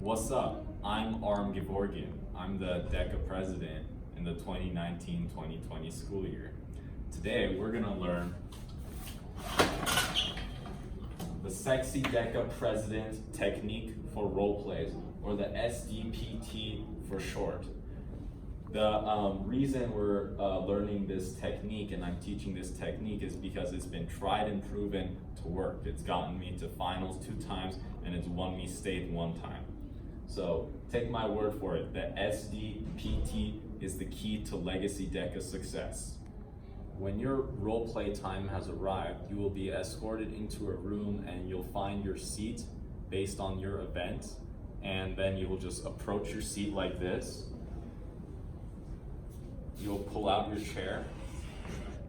What's up? I'm Aram Gevorgian. I'm the DECA president in the 2019-2020 school year. Today, we're gonna learn the sexy DECA president technique for role plays, or the SDPT for short. The reason we're learning this technique and I'm teaching this technique is because it's been tried and proven to work. It's gotten me to finals 2 times and it's won me state 1 time. So take my word for it, the SDPT is the key to Legacy DECA success. When your role play time has arrived, you will be escorted into a room and you'll find your seat based on your event, and then you will just approach your seat like this. You'll pull out your chair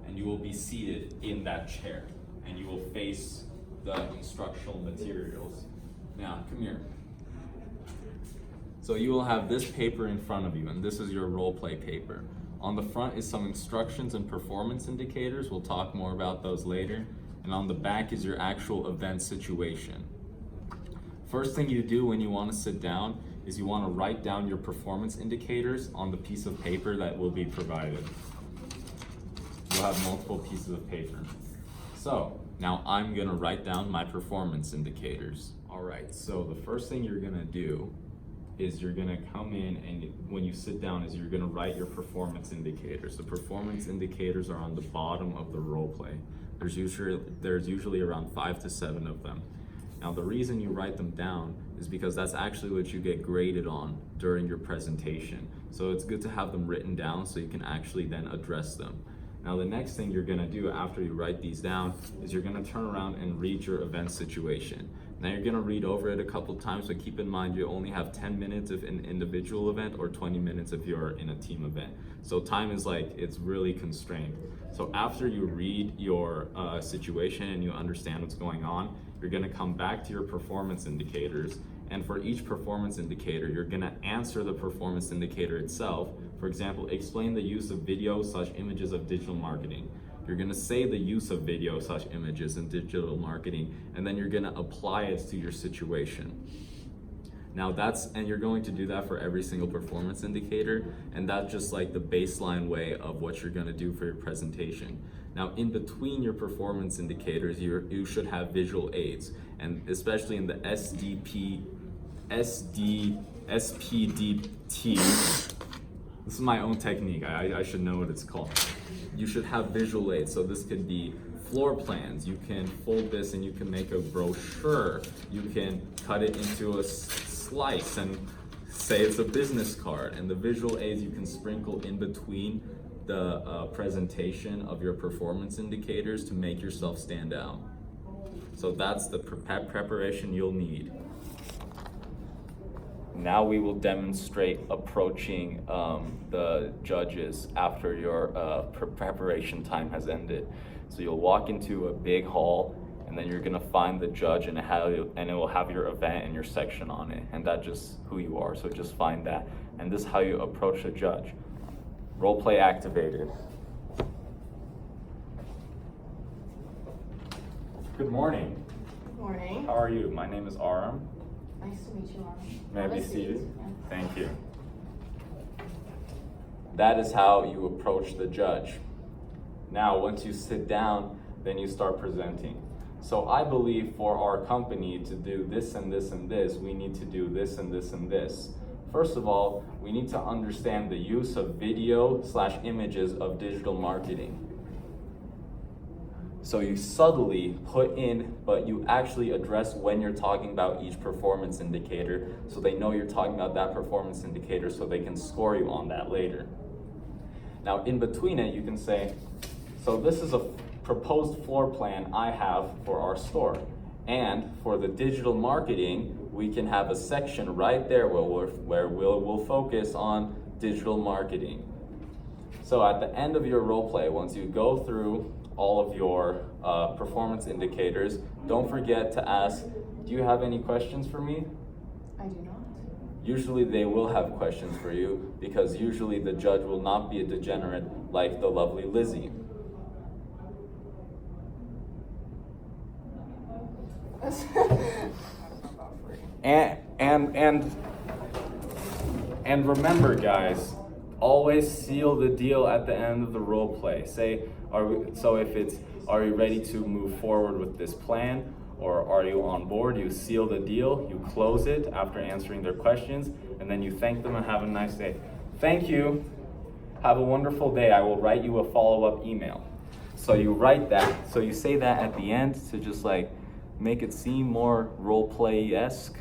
and you will be seated in that chair and you will face the instructional materials. Now, come here. So you will have this paper in front of you, and this is your role play paper. On the front is some instructions and performance indicators. We'll talk more about those later. And on the back is your actual event situation. First thing you do when you want to sit down is you want to write down your performance indicators on the piece of paper that will be provided. You'll have multiple pieces of paper. So now I'm going to write down my performance indicators. All right, so the first thing you're going to do is you're going to come in, and when you sit down is you're going to write your performance indicators. The performance indicators are on the bottom of the role play. There's usually around 5 to 7 of them. Now the reason you write them down is because that's actually what you get graded on during your presentation. So it's good to have them written down so you can actually then address them. Now the next thing you're going to do after you write these down is you're going to turn around and read your event situation. Now you're going to read over it a couple times, but keep in mind you only have 10 minutes if an individual event or 20 minutes if you're in a team event. So time is it's really constrained. So after you read your situation and you understand what's going on, you're going to come back to your performance indicators. And for each performance indicator, you're going to answer the performance indicator itself. For example, explain the use of video/images of digital marketing. You're going to say the use of video/images in digital marketing, and then you're going to apply it to your situation. Now and you're going to do that for every single performance indicator, and that's just like the baseline way of what you're going to do for your presentation. Now in between your performance indicators, you should have visual aids, and especially in the SPDT, this is my own technique, I should know what it's called. You should have visual aids, so this could be floor plans. You can fold this and you can make a brochure. You can cut it into a slice and say it's a business card. And the visual aids you can sprinkle in between the presentation of your performance indicators to make yourself stand out. So that's the preparation you'll need. Now we will demonstrate approaching the judges after your preparation time has ended. So you'll walk into a big hall, and then you're gonna find the judge, and it will have your event and your section on it, and that's just who you are. So just find that, and this is how you approach the judge. Role play activated. Good morning. Good morning. How are you? My name is Aram. Nice to meet you, Aram. May I be seated? Yeah. Thank you. That is how you approach the judge. Now, once you sit down, then you start presenting. So I believe for our company to do this and this and this, we need to do this and this and this. First of all, we need to understand the use of video/images of digital marketing. So you subtly put in, but you actually address when you're talking about each performance indicator, so they know you're talking about that performance indicator so they can score you on that later. Now in between it, you can say, so this is a proposed floor plan I have for our store. And for the digital marketing, we can have a section right there where we'll focus on digital marketing. So at the end of your role play, once you go through all of your performance indicators, don't forget to ask, do you have any questions for me? I do not. Usually they will have questions for you, because usually the judge will not be a degenerate like the lovely Lizzie. And remember, guys, always seal the deal at the end of the role play. Say, are you ready to move forward with this plan? Or are you on board? You seal the deal, you close it after answering their questions, and then you thank them and have a nice day. Thank you. Have a wonderful day. I will write you a follow-up email. So you write that. So you say that at the end to just like make it seem more role play-esque.